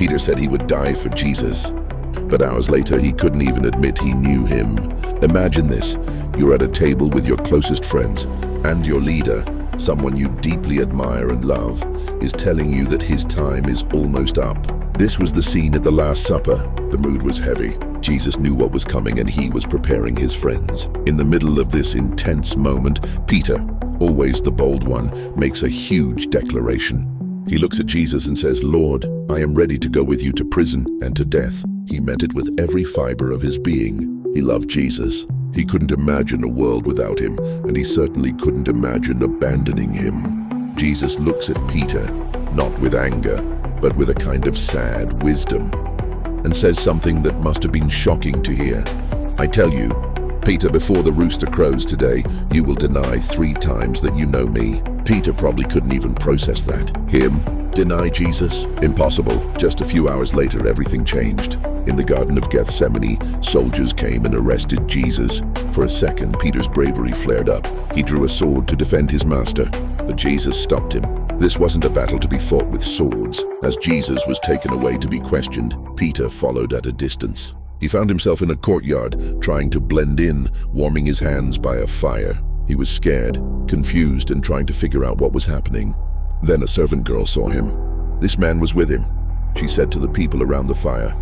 Peter said he would die for Jesus. But hours later, he couldn't even admit he knew him. Imagine this. You're at a table with your closest friends, and your leader, someone you deeply admire and love, is telling you that his time is almost up. This was the scene at the Last Supper. The mood was heavy. Jesus knew what was coming, and he was preparing his friends. In the middle of this intense moment, Peter, always the bold one, makes a huge declaration. He looks at Jesus and says, "Lord, I am ready to go with you to prison and to death." He meant it with every fiber of his being. He loved Jesus. He couldn't imagine a world without him, and he certainly couldn't imagine abandoning him. Jesus looks at Peter, not with anger, but with a kind of sad wisdom, and says something that must have been shocking to hear. "I tell you, Peter, before the rooster crows today, you will deny 3 times that you know me." Peter probably couldn't even process that. Him deny Jesus? Impossible. Just a few hours later, everything changed. In the Garden of Gethsemane, soldiers came and arrested Jesus. For a second, Peter's bravery flared up. He drew a sword to defend his master, but Jesus stopped him. This wasn't a battle to be fought with swords. As Jesus was taken away to be questioned, Peter followed at a distance. He found himself in a courtyard, trying to blend in, warming his hands by a fire. He was scared, confused, and trying to figure out what was happening. Then a servant girl saw him. "This man was with him," she said to the people around the fire.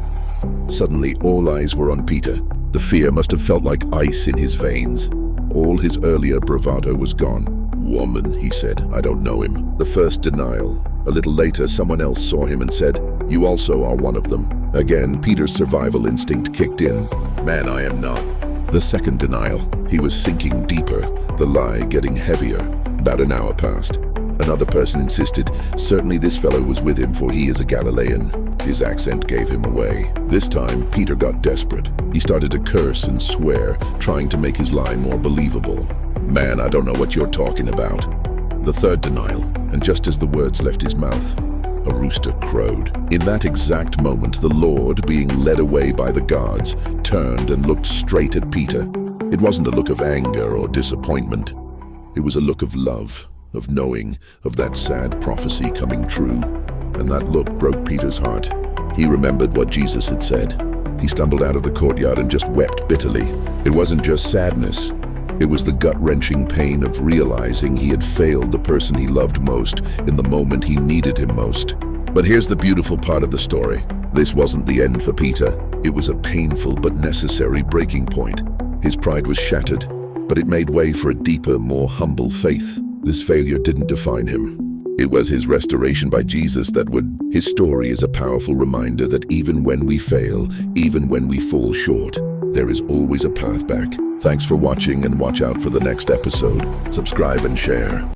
Suddenly, all eyes were on Peter. The fear must have felt like ice in his veins. All his earlier bravado was gone. "Woman," he said, "I don't know him." The first denial. A little later, someone else saw him and said, "You also are one of them." Again, Peter's survival instinct kicked in. "Man, I am not." The second denial. He was sinking deeper, the lie getting heavier. About an hour passed. Another person insisted, "Certainly this fellow was with him, for he is a Galilean." His accent gave him away. This time, Peter got desperate. He started to curse and swear, trying to make his lie more believable. "Man, I don't know what you're talking about." The third denial, and just as the words left his mouth, a rooster crowed. In that exact moment, the Lord, being led away by the guards, turned and looked straight at Peter. It wasn't a look of anger or disappointment. It was a look of love, of knowing, of that sad prophecy coming true. And that look broke Peter's heart. He remembered what Jesus had said. He stumbled out of the courtyard and just wept bitterly. It wasn't just sadness. It was the gut-wrenching pain of realizing he had failed the person he loved most in the moment he needed him most. But here's the beautiful part of the story. This wasn't the end for Peter. It was a painful but necessary breaking point. His pride was shattered, but it made way for a deeper, more humble faith. This failure didn't define him. It was his restoration by Jesus that would. His story is a powerful reminder that even when we fail, even when we fall short, there is always a path back. Thanks for watching, and watch out for the next episode. Subscribe and share.